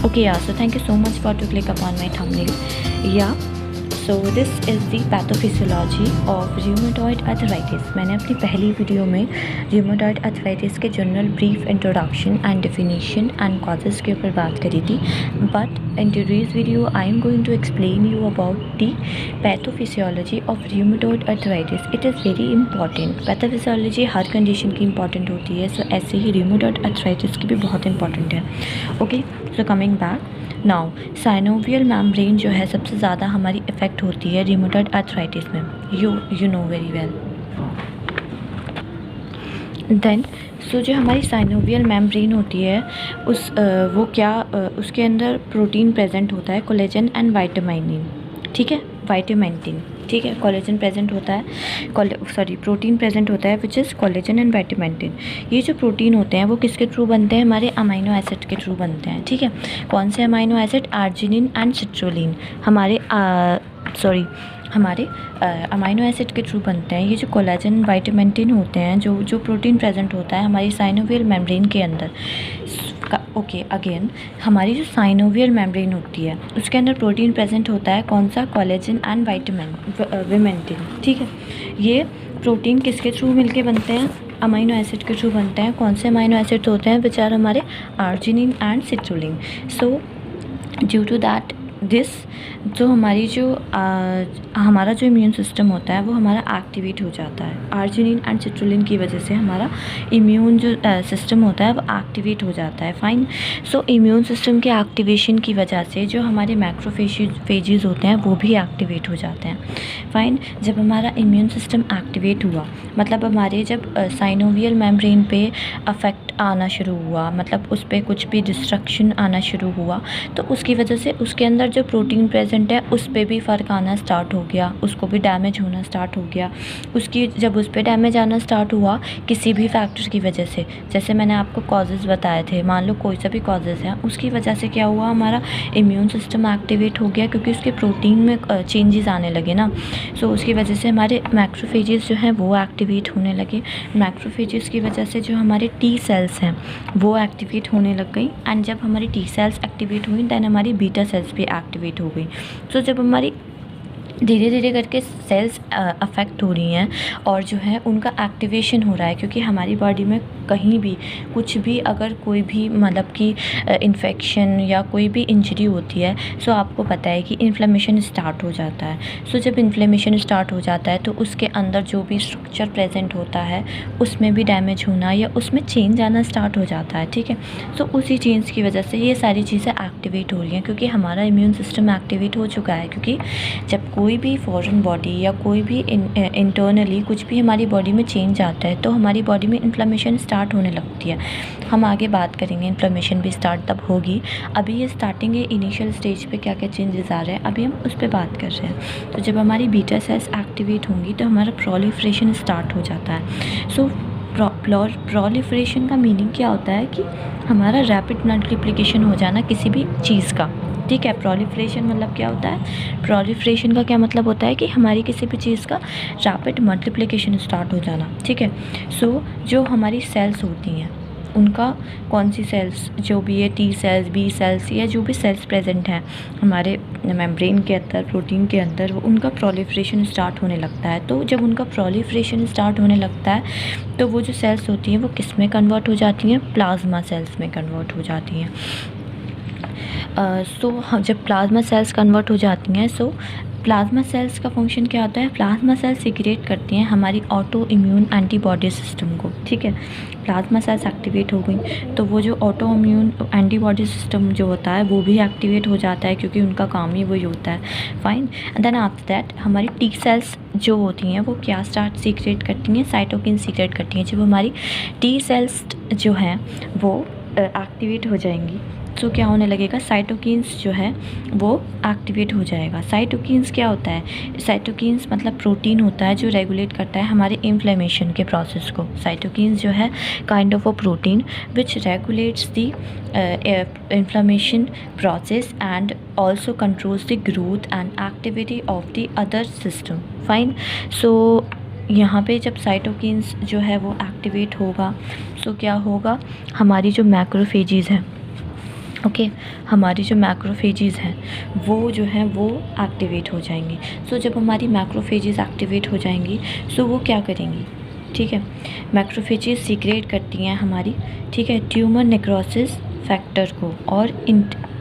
Okay, yeah, so thank you so much for to click upon my thumbnail. Yeah, so this is the pathophysiology of rheumatoid arthritis. मैंने अपनी पहली video में rheumatoid arthritis के general brief introduction and definition and causes के ऊपर बात करी थी, but in today's video I am going to explain you about the pathophysiology of rheumatoid arthritis. It is very important. pathophysiology her condition की important होती है, सो ऐसे ही rheumatoid arthritis की भी बहुत इंपॉर्टेंट है. Okay, so coming back now, synovial membrane जो है सबसे ज़्यादा हमारी इफ़ेक्ट होती है rheumatoid arthritis में. You know very well. Then जो हमारी साइनोवियल मेम्ब्रेन होती है वो क्या उसके अंदर प्रोटीन प्रेजेंट होता है, कोलेजन एंड वाइटामिन. ठीक है, वाइटामिन. ठीक है, कोलेजन प्रेजेंट होता है, प्रोटीन प्रेजेंट होता है which is collagen and vitamin. ये जो प्रोटीन होते हैं वो किसके थ्रू बनते हैं? हमारे अमाइनो एसिड के थ्रू बनते हैं. ठीक है, कौन से amino acid? Arginine and citrulline हमारे अमाइनो एसिड के थ्रू बनते हैं. ये जो कोलेजन वाइटामिन होते हैं, जो प्रोटीन प्रेजेंट होता है हमारी साइनोवियल मेम्ब्रेन के अंदर. ओके, अगेन हमारी जो साइनोवियल मेम्ब्रेन होती है उसके अंदर प्रोटीन प्रेजेंट होता है, कौन सा? Collagen and vitamin. ठीक है, ये प्रोटीन किसके थ्रू मिलके बनते हैं? अमाइनो एसिड के थ्रू बनते हैं. कौन से अमाइनो एसिड होते हैं? विच आर हमारे arginine and citrulline. So due to that this जो हमारा जो इम्यून सिस्टम होता है वो हमारा एक्टिवेट हो जाता है. आर्जिनिन एंड सिट्रोलिन की वजह से हमारा इम्यून जो सिस्टम होता है वो एक्टिवेट हो जाता है. फाइन. सो इम्यून सिस्टम के एक्टिवेशन की वजह से जो हमारे मैक्रोफेजेस होते हैं वो भी एक्टिवेट हो जाते हैं. फाइन. जब हमारा इम्यून सिस्टम एक्टिवेट हुआ, मतलब हमारे जब साइनोवियल मेम्ब्रेन पे अफेक्ट आना शुरू हुआ, मतलब उस पर कुछ भी डिस्ट्रक्शन आना शुरू हुआ, तो उसकी वजह से उसके अंदर जो प्रोटीन प्रेजेंट है उस पर भी फ़र्क आना स्टार्ट हो गया, उसको भी डैमेज होना स्टार्ट हो गया. जब उस पर डैमेज आना स्टार्ट हुआ किसी भी फैक्टर की वजह से, जैसे मैंने आपको कॉजेज़ बताए थे, मान लो कोई सा भी कॉजेज़ है, उसकी वजह से क्या हुआ? हमारा इम्यून सिस्टम एक्टिवेट हो गया क्योंकि उसके प्रोटीन में चेंजेस आने लगे ना. सो उसकी वजह से हमारे मैक्रोफेजेस जो हैं वो एक्टिवेट होने लगे. मैक्रोफेजेस की वजह से जो हमारे टी सेल्स हैं वो एक्टिवेट होने लग गई, एंड जब हमारी टी सेल्स एक्टिवेट हुई दैन हमारी बीटा सेल्स भी एक्टिवेट हो गई. सो जब हमारी धीरे धीरे करके सेल्स अफेक्ट हो रही हैं और जो है उनका एक्टिवेशन हो रहा है, क्योंकि हमारी बॉडी में कहीं भी कुछ भी अगर कोई भी मतलब कि इन्फेक्शन या कोई भी इंजरी होती है, सो आपको पता है कि इन्फ्लेमेशन स्टार्ट हो जाता है. सो जब इन्फ्लेमेशन स्टार्ट हो जाता है तो उसके अंदर जो भी स्ट्रक्चर प्रेजेंट होता है उसमें भी डैमेज होना या उसमें चेंज आना स्टार्ट हो जाता है. ठीक है, सो उसी चेंज की वजह से ये सारी चीज़ें एक्टिवेट हो रही हैं, क्योंकि हमारा इम्यून सिस्टम एक्टिवेट हो चुका है. क्योंकि जब कोई भी फॉरेन बॉडी या कोई भी इंटरनली कुछ भी हमारी बॉडी में चेंज आता है तो हमारी बॉडी में इन्फ्लेमेशन स्टार्ट होने लगती है. हम आगे बात करेंगे, इन्फ्लेमेशन भी स्टार्ट तब होगी. अभी ये स्टार्टिंग है, इनिशियल स्टेज पे क्या क्या चेंजेस आ रहे हैं अभी हम उस पर बात कर रहे हैं. तो जब हमारी बीटा सेल्स एक्टिवेट होंगी तो हमारा प्रोलिफरेशन स्टार्ट हो जाता है. सो प्रोलिफरेशन का मीनिंग क्या होता है? कि हमारा रैपिड मल्टीप्लिकेशन हो जाना किसी भी चीज़ का. ठीक है, प्रोलिफरेशन मतलब क्या होता है? प्रोलिफरेशन का क्या मतलब होता है? कि हमारी किसी भी चीज़ का रैपिड मल्टीप्लिकेशन स्टार्ट हो जाना. ठीक है, सो जो हमारी सेल्स होती हैं उनका कौन सी सेल्स, जो भी है टी सेल्स, बी सेल्स या जो भी सेल्स प्रेजेंट हैं हमारे मेम्ब्रेन के अंदर, प्रोटीन के अंदर, वो उनका प्रोलिफरेशन स्टार्ट होने लगता है. तो जब उनका प्रोलिफरेशन स्टार्ट होने लगता है तो वो जो सेल्स होती हैं वो किस में कन्वर्ट हो जाती हैं? प्लाज्मा सेल्स में कन्वर्ट हो जाती हैं. जब प्लाज्मा सेल्स कन्वर्ट हो जाती हैं, सो प्लाज्मा सेल्स का फंक्शन क्या होता है? प्लाज्मा सेल्स सीक्रेट करती हैं हमारी ऑटो इम्यून एंटीबॉडी सिस्टम को. ठीक है, प्लाज्मा सेल्स एक्टिवेट हो गई तो वो जो ऑटो इम्यून एंटीबॉडी सिस्टम जो होता है वो भी एक्टिवेट हो जाता है, क्योंकि उनका काम ही वही होता है. फाइन. देन आफ्टर दैट हमारी टी सेल्स जो होती हैं वो क्या सीक्रेट करती हैं? साइटोकिन सीक्रेट करती हैं. जब हमारी टी सेल्स जो हैं वो एक्टिवेट हो जाएंगी तो क्या होने लगेगा? साइटोकिन्स जो है वो एक्टिवेट हो जाएगा. साइटोकिन्स क्या होता है? साइटोकिन्स मतलब प्रोटीन होता है जो रेगुलेट करता है हमारे इन्फ्लेमेशन के प्रोसेस को. साइटोकिन्स जो है kind of a protein which regulates the inflammation process and also controls the growth and activity of the other system. Fine. So यहाँ पे जब साइटोकिन्स जो है वो एक्टिवेट होगा, सो क्या होगा? हमारी जो मैक्रोफेजेस हैं ओके हमारी जो मैक्रोफेजेस हैं वो जो हैं वो एक्टिवेट हो जाएंगी। सो जब हमारी मैक्रोफेजेस एक्टिवेट हो जाएंगी सो वो क्या करेंगी, ठीक है, मैक्रोफेजेस सीक्रेट करती हैं हमारी, ठीक है, ट्यूमर नेक्रोसिस फैक्टर को और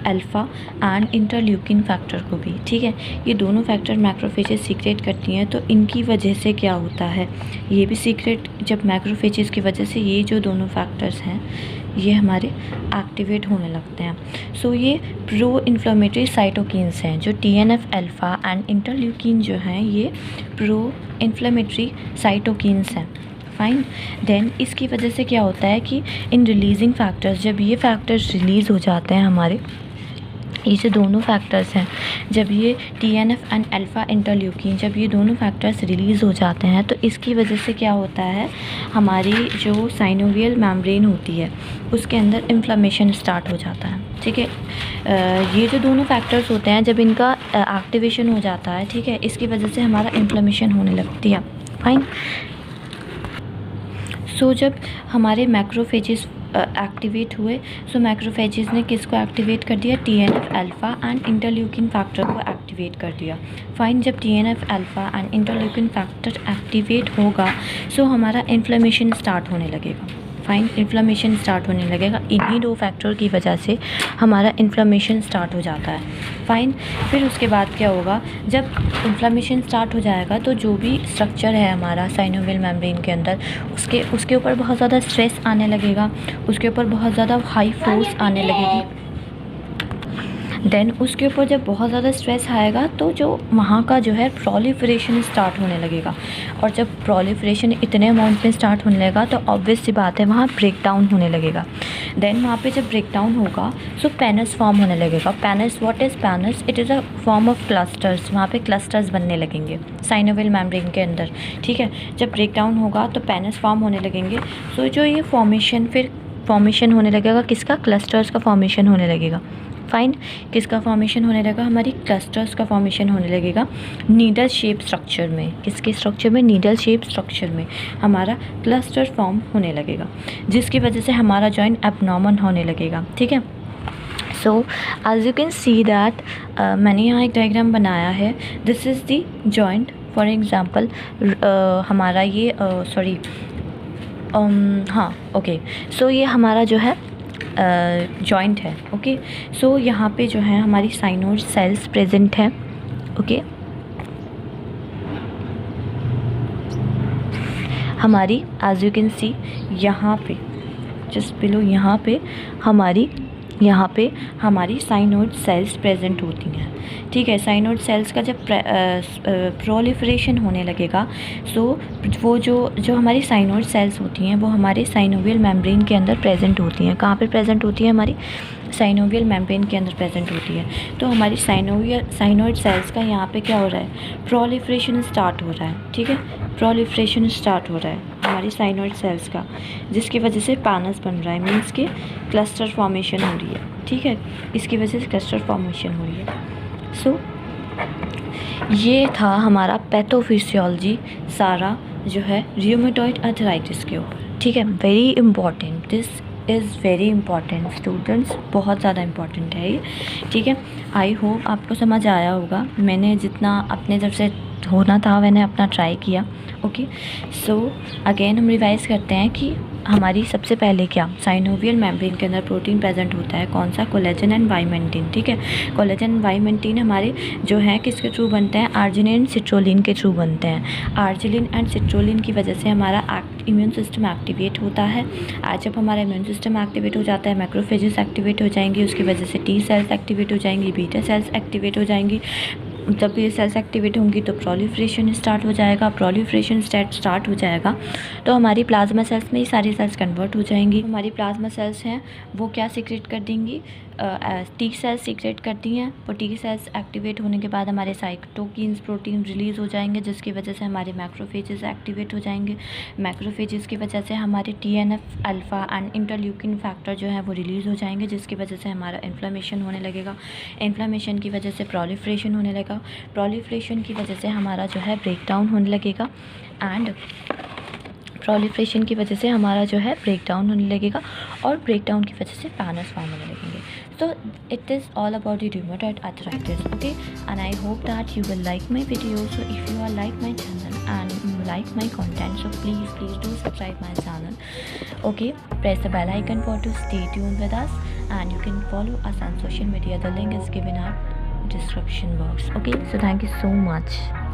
अल्फ़ा एंड इंटरल्यूकिन फैक्टर को भी, ठीक है, ये दोनों फैक्टर मैक्रोफेजेस सीक्रेट करती हैं। तो इनकी वजह से क्या होता है, ये भी सीक्रेट, जब मैक्रोफेजेस की वजह से ये जो दोनों फैक्टर्स हैं ये हमारे एक्टिवेट होने लगते हैं। सो ये प्रो इन्फ्लेमेटरी साइटोकिन्स हैं, जो TNF अल्फ़ा एंड इंटरल्यूकिन जो हैं ये प्रो इन्फ्लेमेटरी साइटोकिन्स हैं। फाइन, देन इसकी वजह से क्या होता है कि इन रिलीजिंग फैक्टर्स, जब ये फैक्टर्स रिलीज़ हो जाते हैं हमारे, ये जो दोनों फैक्टर्स हैं, जब ये TNF एंड अल्फ़ा इंटरल्यूकिन, जब ये दोनों फैक्टर्स रिलीज़ हो जाते हैं तो इसकी वजह से क्या होता है, हमारी जो साइनोवियल मेम्ब्रेन होती है उसके अंदर इन्फ्लेमेशन स्टार्ट हो जाता है, ठीक है। ये जो दोनों फैक्टर्स होते हैं जब इनका एक्टिवेशन हो जाता है, ठीक है, इसकी वजह से हमारा इन्फ्लेमेशन होने लगती है। फाइन, सो जब हमारे मैक्रोफेजेस एक्टिवेट हुए, सो मैक्रोफेजेस ने किसको एक्टिवेट कर दिया, TNF alpha and interleukin factor को एक्टिवेट कर दिया। फाइन, जब TNF alpha and interleukin factor activate होगा सो हमारा इन्फ्लेमेशन स्टार्ट होने लगेगा। फाइन, इन्फ्लेमेशन स्टार्ट होने लगेगा, इन्हीं दो फैक्टर की वजह से हमारा इन्फ्लेमेशन स्टार्ट हो जाता है। फाइन, फिर उसके बाद क्या होगा, जब इन्फ्लेमेशन स्टार्ट हो जाएगा तो जो भी स्ट्रक्चर है हमारा साइनोवियल मेम्ब्रेन के अंदर उसके ऊपर बहुत ज़्यादा स्ट्रेस आने लगेगा, उसके ऊपर बहुत ज़्यादा हाई फोर्स आने लगेगी। देन उसके ऊपर जब बहुत ज़्यादा स्ट्रेस आएगा तो जो वहाँ का जो है प्रोलिफरेशन स्टार्ट होने लगेगा, और जब प्रोलिफरेशन इतने अमाउंट में स्टार्ट होने लगेगा तो ऑब्वियस सी बात है वहाँ ब्रेक डाउन होने लगेगा। देन वहाँ पे जब ब्रेक डाउन होगा सो पैनस फॉर्म होने लगेगा। Pannus, what is pannus, it is a form of clusters, वहाँ पे क्लस्टर्स बनने लगेंगे साइनोवियल मेम्ब्रेन के अंदर, ठीक है। जब ब्रेक डाउन होगा तो पैनस फॉर्म होने लगेंगे। सो जो ये फॉर्मेशन होने लगेगा किसका, क्लस्टर्स का फॉर्मेशन होने लगेगा। फाइन, किसका फॉर्मेशन होने लगेगा, हमारी क्लस्टर्स का फॉर्मेशन होने लगेगा नीडल शेप स्ट्रक्चर में। किसके स्ट्रक्चर में, नीडल शेप स्ट्रक्चर में हमारा क्लस्टर फॉर्म होने लगेगा, जिसकी वजह से हमारा जॉइंट एबनॉर्मल होने लगेगा, ठीक है। So as you can see that मैंने यहाँ एक डायग्राम बनाया है, this is the joint. For example हमारा ये हाँ ओके, सो ये हमारा जो है जॉइंट है। ओके, सो यहाँ पे जो है हमारी साइनोइड सेल्स प्रेजेंट हैं। ओके, हमारी एज यू कैन सी यहाँ पे जस्ट बिलो यहाँ पे हमारी साइनोइड सेल्स प्रेजेंट होती हैं, ठीक है। साइनोइड सेल्स का जब प्रोलिफरेशन होने लगेगा सो वो जो हमारी साइनोइड सेल्स होती हैं वो हमारे साइनोवियल मेम्ब्रेन के अंदर प्रेजेंट होती हैं। कहाँ पे प्रेजेंट होती है, हमारी साइनोवियल मेम्ब्रेन के अंदर प्रेजेंट होती है। तो हमारी साइनोइड सेल्स का यहाँ पे क्या हो रहा है, प्रोलिफरेशन स्टार्ट हो रहा है, ठीक है। प्रोलिफरेशन स्टार्ट हो रहा है हमारी साइनोइड सेल्स का, जिसकी वजह से पैनस बन रहा है, मीन्स के क्लस्टर फॉर्मेशन हो रही है, ठीक है। इसकी वजह से क्लस्टर फॉर्मेशन हो रही है। सो ये था हमारा पैथोफिजियोलॉजी सारा जो है रियोमेटॉइड आर्थराइटिस के ऊपर, ठीक है। Very important, this is very important students, बहुत ज़्यादा इंपॉर्टेंट है ये, ठीक है। आई होप आपको समझ आया होगा, मैंने जितना अपने तरफ से होना था मैंने अपना ट्राई किया। ओके, सो अगेन हम रिवाइज़ करते हैं कि हमारी सबसे पहले क्या, साइनोवियल मेम्ब्रेन के अंदर प्रोटीन प्रेजेंट होता है, कौन सा, कोलेजन एंड वाइमेंटिन, ठीक है। कोलेजन एंड वाइमेंटिन हमारे जो है किसके थ्रू बनते हैं, आर्जिनिन एंड सिट्रोलिन के थ्रू बनते हैं। आर्जिनिन एंड सिट्रोलिन की वजह से हमारा इम्यून सिस्टम एक्टिवेट होता है। आज जब हमारा इम्यून सिस्टम एक्टिवेट हो जाता है, मैक्रोफेजेस एक्टिवेट हो जाएंगी, उसकी वजह से टी सेल्स एक्टिवेट हो जाएंगी, बीटा सेल्स एक्टिवेट हो जाएंगी। जब ये सेल्स एक्टिवेट होंगी तो प्रोलिफरेशन स्टार्ट हो जाएगा। प्रोलिफरेशन स्टार्ट हो जाएगा तो हमारी प्लाज्मा सेल्स में ये सारी सेल्स कन्वर्ट हो जाएंगी। हमारी प्लाज्मा सेल्स हैं वो क्या सीक्रेट कर देंगी, टी सेल्स सीक्रेट करती हैं। और टी सेल्स एक्टिवेट होने के बाद हमारे साइटोकिन्स प्रोटीन रिलीज़ हो जाएंगे, जिसकी वजह से हमारे मैक्रोफेजेस एक्टिवेट हो जाएंगे। मैक्रोफेजेस की वजह से हमारे TNF alpha and interleukin factor जो है वो रिलीज़ हो जाएंगे, जिसकी वजह से हमारा इन्फ्लेमेशन होने लगेगा। इन्फ्लेमेशन की वजह से प्रोलिफरेशन होने लगेगा। प्रोलिफरेशन की वजह से हमारा जो है ब्रेक डाउन होने लगेगा एंड प्रोलिफरेशन की वजह से हमारा जो है ब्रेक डाउन होने लगेगा और ब्रेक डाउन की वजह से पैनस फॉर्म होने लगेंगे। So it is all about the rheumatoid arthritis, okay? And I hope that you will like my video. So if you are like my channel and like my content, so please do subscribe my channel, okay? Press the bell icon for to stay tuned with us, and you can follow us on social media. The link is given at description box, okay? So thank you so much.